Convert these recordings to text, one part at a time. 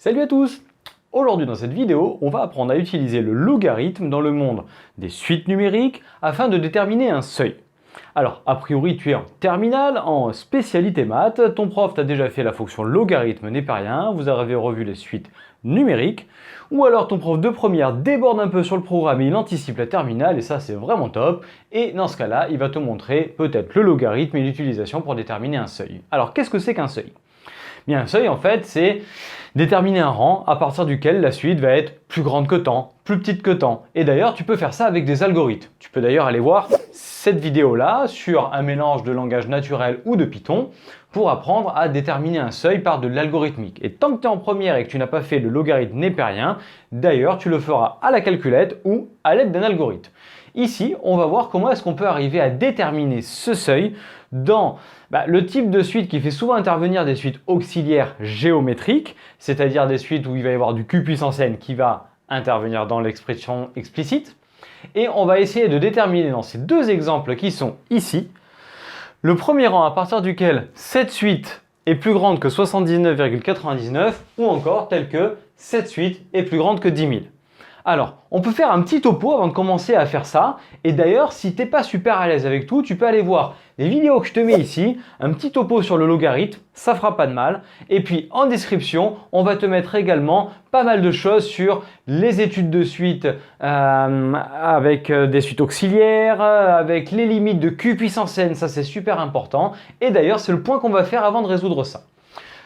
Salut à tous! Aujourd'hui dans cette vidéo, on va apprendre à utiliser le logarithme dans le monde des suites numériques afin de déterminer un seuil. Alors, a priori, tu es en terminale, en spécialité maths, ton prof t'a déjà fait la fonction logarithme népérien, vous avez revu les suites numériques, ou alors ton prof de première déborde un peu sur le programme et il anticipe la terminale, et ça c'est vraiment top, et dans ce cas-là, il va te montrer peut-être le logarithme et l'utilisation pour déterminer un seuil. Alors, qu'est-ce que c'est qu'un seuil? Bien, un seuil, en fait, c'est déterminer un rang à partir duquel la suite va être plus grande que temps, plus petite que temps. Et d'ailleurs, tu peux faire ça avec des algorithmes. Tu peux d'ailleurs aller voir cette vidéo-là sur un mélange de langage naturel ou de Python pour apprendre à déterminer un seuil par de l'algorithmique. Et tant que tu es en première et que tu n'as pas fait le logarithme népérien, d'ailleurs, tu le feras à la calculette ou à l'aide d'un algorithme. Ici, on va voir comment est-ce qu'on peut arriver à déterminer ce seuil dans le type de suite qui fait souvent intervenir des suites auxiliaires géométriques, c'est-à-dire des suites où il va y avoir du q puissance n qui va intervenir dans l'expression explicite. Et on va essayer de déterminer dans ces deux exemples qui sont ici, le premier rang à partir duquel cette suite est plus grande que 79,99 ou encore tel que cette suite est plus grande que 10 000. Alors, on peut faire un petit topo avant de commencer à faire ça. Et d'ailleurs, si t'es pas super à l'aise avec tout, tu peux aller voir les vidéos que je te mets ici, un petit topo sur le logarithme, ça fera pas de mal. Et puis en description, on va te mettre également pas mal de choses sur les études de suite avec des suites auxiliaires, avec les limites de q puissance n, ça c'est super important. Et d'ailleurs, c'est le point qu'on va faire avant de résoudre ça.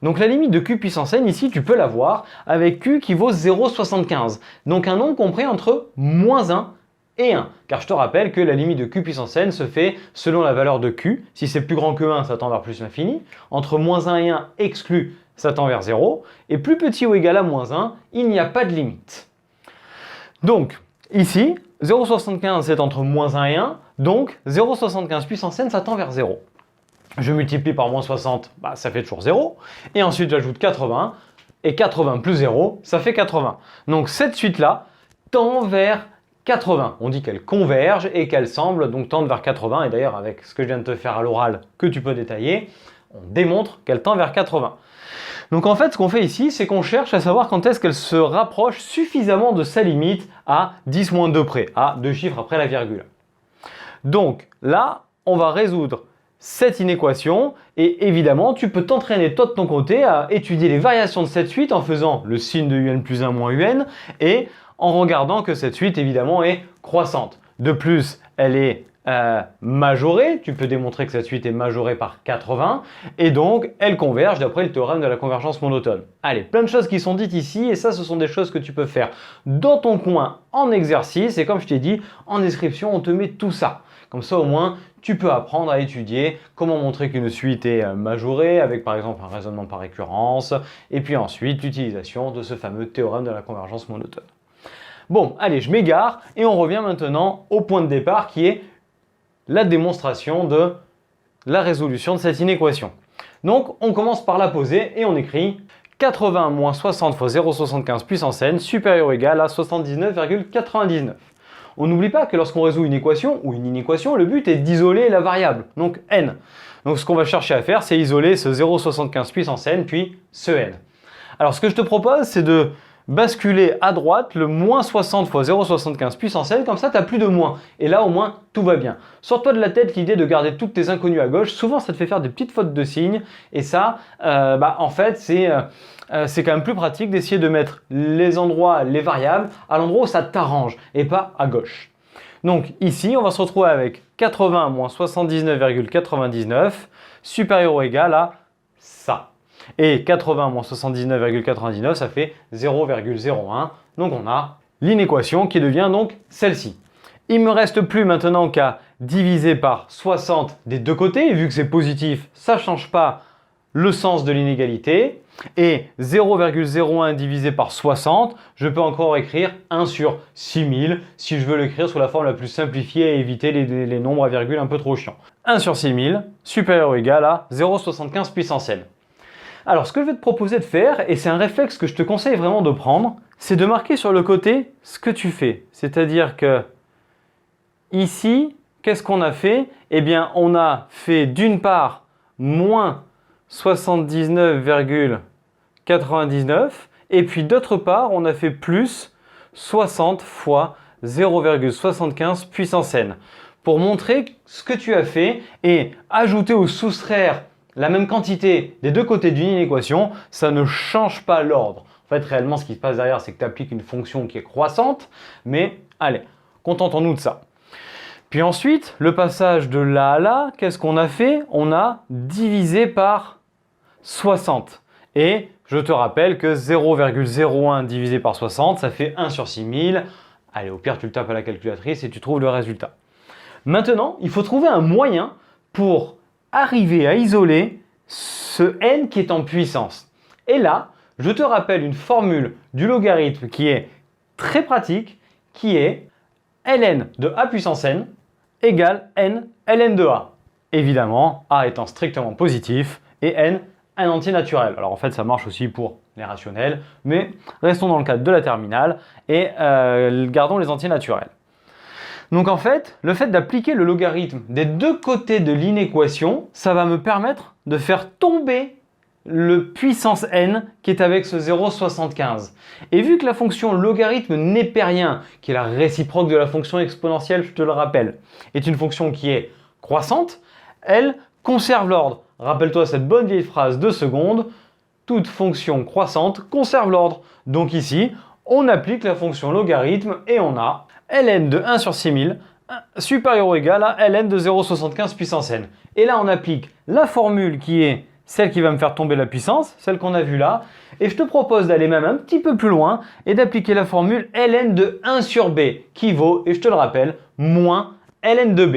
Donc la limite de q puissance n, ici, tu peux la voir avec q qui vaut 0,75. Donc un nombre compris entre moins 1 et 1. Car je te rappelle que la limite de q puissance n se fait selon la valeur de q. Si c'est plus grand que 1, ça tend vers plus l'infini. Entre moins 1 et 1 exclu, ça tend vers 0. Et plus petit ou égal à moins 1, il n'y a pas de limite. Donc ici, 0,75 c'est entre moins 1 et 1. Donc 0,75 puissance n, ça tend vers 0. Je multiplie par moins 60, ça fait toujours 0. Et ensuite, j'ajoute 80. Et 80 plus 0, ça fait 80. Donc cette suite-là tend vers 80. On dit qu'elle converge et qu'elle semble donc tendre vers 80. Et d'ailleurs, avec ce que je viens de te faire à l'oral, que tu peux détailler, on démontre qu'elle tend vers 80. Donc en fait, ce qu'on fait ici, c'est qu'on cherche à savoir quand est-ce qu'elle se rapproche suffisamment de sa limite à 10 moins 2 près, à 2 chiffres après la virgule. Donc là, on va résoudre cette inéquation et évidemment tu peux t'entraîner toi de ton côté à étudier les variations de cette suite en faisant le signe de un plus 1 moins un et en regardant que cette suite évidemment est croissante. De plus, elle est majorée, tu peux démontrer que cette suite est majorée par 80 et donc elle converge d'après le théorème de la convergence monotone. Allez, plein de choses qui sont dites ici et ça ce sont des choses que tu peux faire dans ton coin en exercice et comme je t'ai dit en description on te met tout ça. Comme ça au moins tu peux apprendre à étudier comment montrer qu'une suite est majorée avec par exemple un raisonnement par récurrence et puis ensuite l'utilisation de ce fameux théorème de la convergence monotone. Bon, allez, je m'égare et on revient maintenant au point de départ qui est la démonstration de la résolution de cette inéquation. Donc, on commence par la poser et on écrit 80 moins 60 fois 0,75 puissance n supérieur ou égal à 79,99. On n'oublie pas que lorsqu'on résout une équation ou une inéquation, le but est d'isoler la variable, donc n. Donc ce qu'on va chercher à faire, c'est isoler ce 0,75 puissance n, puis ce n. Alors ce que je te propose, c'est de basculer à droite le moins 60 fois 0,75 puissance n, comme ça tu n'as plus de moins. Et là au moins tout va bien. Sors-toi de la tête l'idée de garder toutes tes inconnues à gauche, souvent ça te fait faire des petites fautes de signes, et ça, en fait c'est quand même plus pratique d'essayer de mettre les endroits, les variables, à l'endroit où ça t'arrange, et pas à gauche. Donc ici on va se retrouver avec 80 moins 79,99 supérieur ou égal à ça. Et 80 moins 79,99, ça fait 0,01. Donc on a l'inéquation qui devient donc celle-ci. Il ne me reste plus maintenant qu'à diviser par 60 des deux côtés. Vu que c'est positif, ça ne change pas le sens de l'inégalité. Et 0,01 divisé par 60, je peux encore écrire 1 sur 6000 si je veux l'écrire sous la forme la plus simplifiée et éviter les nombres à virgule un peu trop chiants. 1 sur 6000 supérieur ou égal à 0,75 puissance n. Alors, ce que je vais te proposer de faire, et c'est un réflexe que je te conseille vraiment de prendre, c'est de marquer sur le côté ce que tu fais. C'est-à-dire que ici, qu'est-ce qu'on a fait? Eh bien, on a fait d'une part moins 79,99 Et puis d'autre part, on a fait plus 60 fois 0,75 puissance n. Pour montrer ce que tu as fait et ajouter ou soustraire la même quantité des deux côtés d'une inéquation, ça ne change pas l'ordre. En fait, réellement, ce qui se passe derrière, c'est que tu appliques une fonction qui est croissante, mais allez, contentons-nous de ça. Puis ensuite, le passage de là à là, qu'est-ce qu'on a fait? On a divisé par 60. Et je te rappelle que 0,01 divisé par 60, ça fait 1 sur 6000. Allez, au pire, tu le tapes à la calculatrice et tu trouves le résultat. Maintenant, il faut trouver un moyen pour arriver à isoler ce n qui est en puissance. Et là, je te rappelle une formule du logarithme qui est très pratique, qui est ln de a puissance n égale n ln de a. Évidemment, a étant strictement positif et n un entier naturel. Alors en fait, ça marche aussi pour les rationnels, mais restons dans le cadre de la terminale et gardons les entiers naturels. Donc en fait, le fait d'appliquer le logarithme des deux côtés de l'inéquation, ça va me permettre de faire tomber le puissance n qui est avec ce 0,75. Et vu que la fonction logarithme népérien, qui est la réciproque de la fonction exponentielle, je te le rappelle, est une fonction qui est croissante, elle conserve l'ordre. Rappelle-toi cette bonne vieille phrase de seconde, toute fonction croissante conserve l'ordre. Donc ici, on applique la fonction logarithme et on a ln de 1 sur 6000 supérieur ou égal à ln de 0,75 puissance n. Et là, on applique la formule qui est celle qui va me faire tomber la puissance, celle qu'on a vue là. Et je te propose d'aller même un petit peu plus loin et d'appliquer la formule ln de 1 sur b qui vaut, et je te le rappelle, moins ln de b.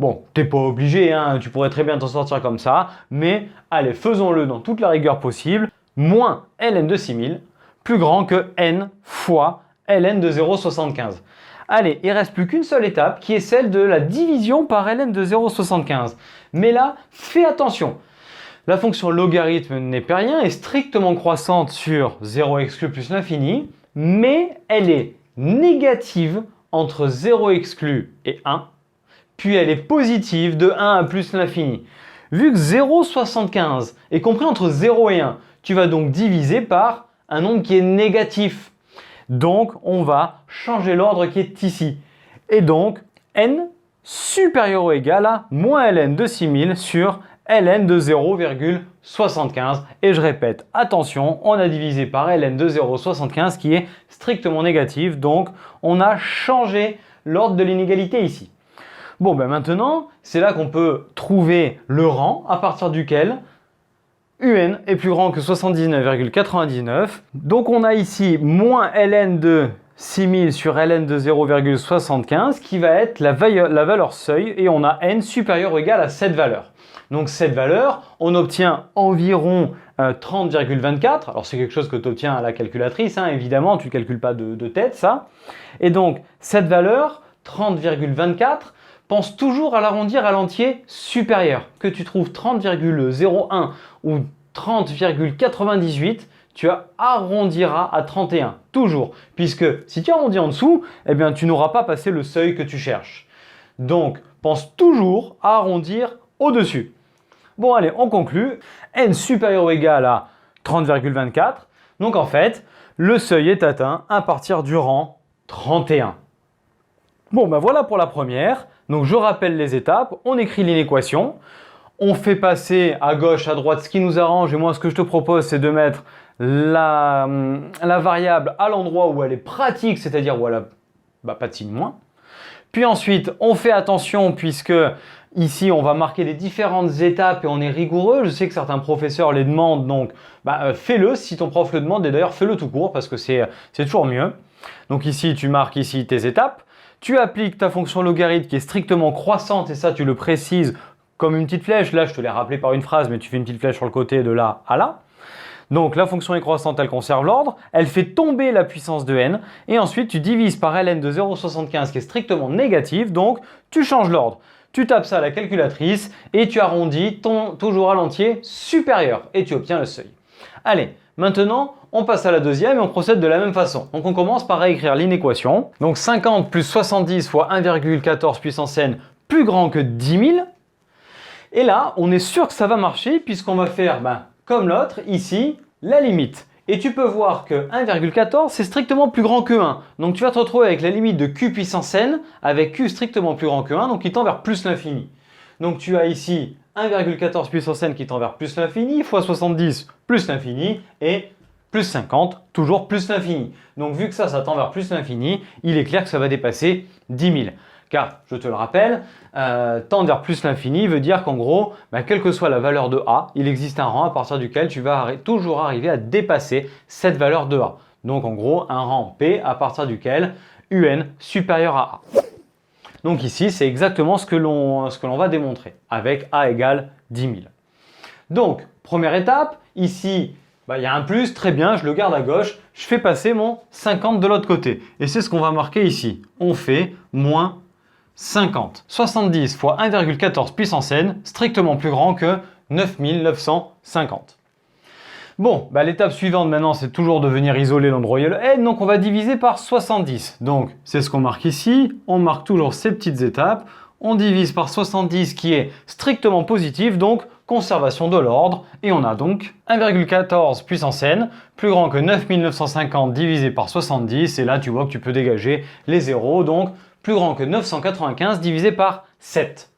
Bon, t'es pas obligé, hein, tu pourrais très bien t'en sortir comme ça, mais allez, faisons-le dans toute la rigueur possible. Moins ln de 6000, plus grand que n fois ln de 0,75. Allez, il ne reste plus qu'une seule étape qui est celle de la division par ln de 0,75. Mais là, fais attention. La fonction logarithme népérien est strictement croissante sur 0 exclu plus l'infini, mais elle est négative entre 0 exclu et 1, puis elle est positive de 1 à plus l'infini. Vu que 0,75 est compris entre 0 et 1, tu vas donc diviser par un nombre qui est négatif. Donc, on va changer l'ordre qui est ici. Et donc, n supérieur ou égal à moins ln de 6000 sur ln de 0,75. Et je répète, attention, on a divisé par ln de 0,75 qui est strictement négatif. Donc, on a changé l'ordre de l'inégalité ici. Bon, ben maintenant, c'est là qu'on peut trouver le rang à partir duquel un est plus grand que 79,99. Donc on a ici moins ln de 6000 sur ln de 0,75 qui va être la valeur seuil et on a n supérieur ou égal à cette valeur. Donc cette valeur, on obtient environ 30,24. Alors c'est quelque chose que tu obtiens à la calculatrice, hein, évidemment, tu ne calcules pas de tête ça. Et donc cette valeur, 30,24, pense toujours à l'arrondir à l'entier supérieur. Que tu trouves 30,01 ou 30,98, tu arrondiras à 31, toujours. Puisque si tu arrondis en dessous, eh bien, tu n'auras pas passé le seuil que tu cherches. Donc, pense toujours à arrondir au-dessus. Bon, allez, on conclut. N supérieur ou égal à 30,24. Donc, en fait, le seuil est atteint à partir du rang 31. Bon, ben voilà pour la première. Donc, je rappelle les étapes. On écrit l'inéquation. On fait passer à gauche, à droite ce qui nous arrange. Et moi, ce que je te propose, c'est de mettre la variable à l'endroit où elle est pratique, c'est-à-dire où elle a pas de signe moins. Puis ensuite, on fait attention puisque ici, on va marquer les différentes étapes et on est rigoureux. Je sais que certains professeurs les demandent, donc fais-le si ton prof le demande. Et d'ailleurs, fais-le tout court parce que c'est toujours mieux. Donc ici, tu marques ici tes étapes. Tu appliques ta fonction logarithme qui est strictement croissante et ça, tu le précises comme une petite flèche. Là, je te l'ai rappelé par une phrase, mais tu fais une petite flèche sur le côté de là à là. Donc, la fonction est croissante, elle conserve l'ordre. Elle fait tomber la puissance de n. Et ensuite, tu divises par ln de 0,75 qui est strictement négatif. Donc, tu changes l'ordre. Tu tapes ça à la calculatrice et tu arrondis toujours à l'entier supérieur. Et tu obtiens le seuil. Allez, maintenant, on passe à la deuxième et on procède de la même façon. Donc, on commence par réécrire l'inéquation. Donc, 50 plus 70 fois 1,14 puissance n plus grand que 10 000. Et là, on est sûr que ça va marcher puisqu'on va faire, comme l'autre, ici, la limite. Et tu peux voir que 1,14 c'est strictement plus grand que 1. Donc tu vas te retrouver avec la limite de q puissance n avec q strictement plus grand que 1, donc qui tend vers plus l'infini. Donc tu as ici 1,14 puissance n qui tend vers plus l'infini, fois 70 plus l'infini, et plus 50, toujours plus l'infini. Donc vu que ça tend vers plus l'infini, il est clair que ça va dépasser 10 000. Car, je te le rappelle, tendre vers plus l'infini veut dire qu'en gros, quelle que soit la valeur de A, il existe un rang à partir duquel tu vas toujours arriver à dépasser cette valeur de A. Donc en gros, un rang P à partir duquel UN supérieur à A. Donc ici, c'est exactement ce que l'on va démontrer avec A égale 10 000. Donc, première étape, ici, il y a un plus, très bien, je le garde à gauche, je fais passer mon 50 de l'autre côté. Et c'est ce qu'on va marquer ici. On fait moins 50. 70 fois 1,14 puissance n, strictement plus grand que 9950. Bon, l'étape suivante maintenant, c'est toujours de venir isoler l'endroit le n, donc on va diviser par 70. Donc, c'est ce qu'on marque ici, on marque toujours ces petites étapes, on divise par 70 qui est strictement positif, donc conservation de l'ordre, et on a donc 1,14 puissance n, plus grand que 9950 divisé par 70, et là tu vois que tu peux dégager les zéros, donc plus grand que 995 divisé par 7.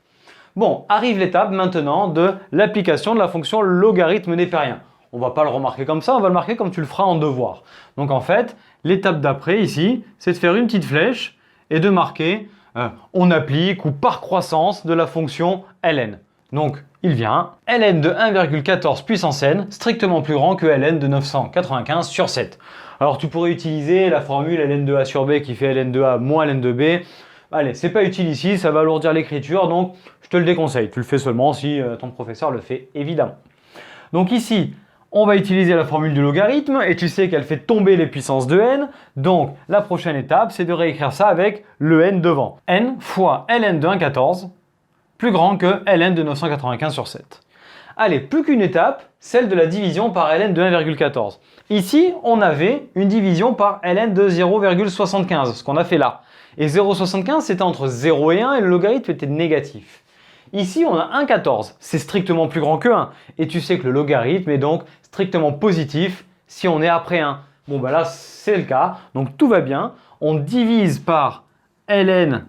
Bon, arrive l'étape maintenant de l'application de la fonction logarithme népérien. On ne va pas le remarquer comme ça, on va le marquer comme tu le feras en devoir. Donc en fait, l'étape d'après ici, c'est de faire une petite flèche et de marquer on applique ou par croissance de la fonction ln. Donc il vient ln de 1,14 puissance n, strictement plus grand que ln de 995 sur 7. Alors tu pourrais utiliser la formule ln de a sur b qui fait ln de a moins ln de b. Allez, c'est pas utile ici, ça va alourdir l'écriture, donc je te le déconseille. Tu le fais seulement si ton professeur le fait, évidemment. Donc ici, on va utiliser la formule du logarithme et tu sais qu'elle fait tomber les puissances de n. Donc la prochaine étape, c'est de réécrire ça avec le n devant. N fois ln de 1,14 plus grand que ln de 995 sur 7. Allez, plus qu'une étape, celle de la division par ln de 1,14. Ici, on avait une division par ln de 0,75, ce qu'on a fait là. Et 0,75, c'était entre 0 et 1 et le logarithme était négatif. Ici, on a 1,14, c'est strictement plus grand que 1. Et tu sais que le logarithme est donc strictement positif si on est après 1. Bon, là, c'est le cas, donc tout va bien. On divise par ln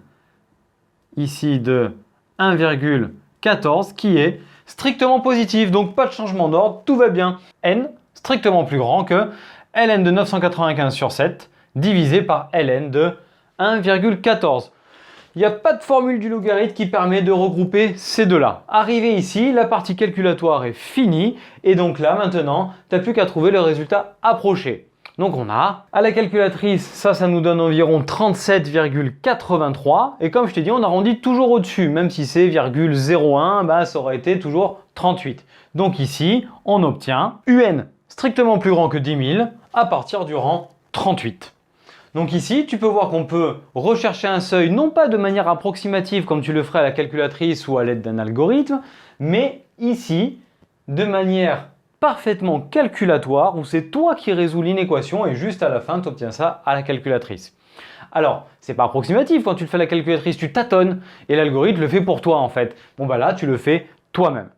ici de 1,14 qui est strictement positif, donc pas de changement d'ordre, tout va bien. N strictement plus grand que ln de 995 sur 7 divisé par ln de 1,14. Il n'y a pas de formule du logarithme qui permet de regrouper ces deux-là. Arrivé ici, la partie calculatoire est finie et donc là maintenant, tu n'as plus qu'à trouver le résultat approché. Donc on a, à la calculatrice, ça nous donne environ 37,83 et comme je t'ai dit, on arrondit toujours au-dessus, même si c'est 0,01, ça aurait été toujours 38. Donc ici, on obtient UN strictement plus grand que 10 000 à partir du rang 38. Donc ici, tu peux voir qu'on peut rechercher un seuil, non pas de manière approximative comme tu le ferais à la calculatrice ou à l'aide d'un algorithme, mais ici, de manière parfaitement calculatoire, où c'est toi qui résous l'inéquation et juste à la fin, tu obtiens ça à la calculatrice. Alors, c'est pas approximatif, quand tu le fais à la calculatrice, tu tâtonnes et l'algorithme le fait pour toi en fait. Là, tu le fais toi-même.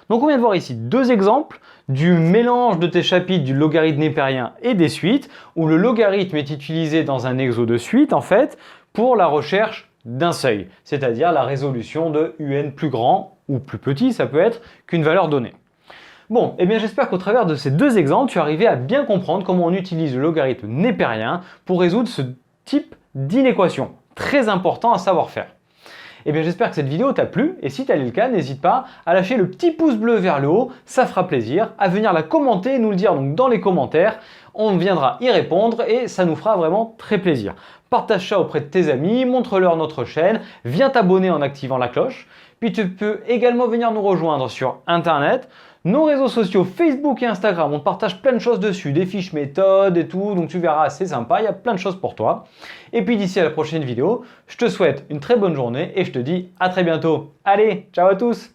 Donc on vient de voir ici deux exemples du mélange de tes chapitres du logarithme népérien et des suites, où le logarithme est utilisé dans un exo de suite en fait pour la recherche d'un seuil, c'est-à-dire la résolution de UN plus grand ou plus petit, ça peut être, qu'une valeur donnée. Bon, j'espère qu'au travers de ces deux exemples, tu es arrivé à bien comprendre comment on utilise le logarithme népérien pour résoudre ce type d'inéquation. Très important à savoir faire. J'espère que cette vidéo t'a plu et si tel est le cas, n'hésite pas à lâcher le petit pouce bleu vers le haut, ça fera plaisir, à venir la commenter et nous le dire donc dans les commentaires, on viendra y répondre et ça nous fera vraiment très plaisir. Partage ça auprès de tes amis, montre-leur notre chaîne, viens t'abonner en activant la cloche, puis tu peux également venir nous rejoindre sur internet, nos réseaux sociaux Facebook et Instagram, on partage plein de choses dessus, des fiches méthodes et tout, donc tu verras, c'est sympa, il y a plein de choses pour toi. Et puis d'ici à la prochaine vidéo, je te souhaite une très bonne journée et je te dis à très bientôt. Allez, ciao à tous!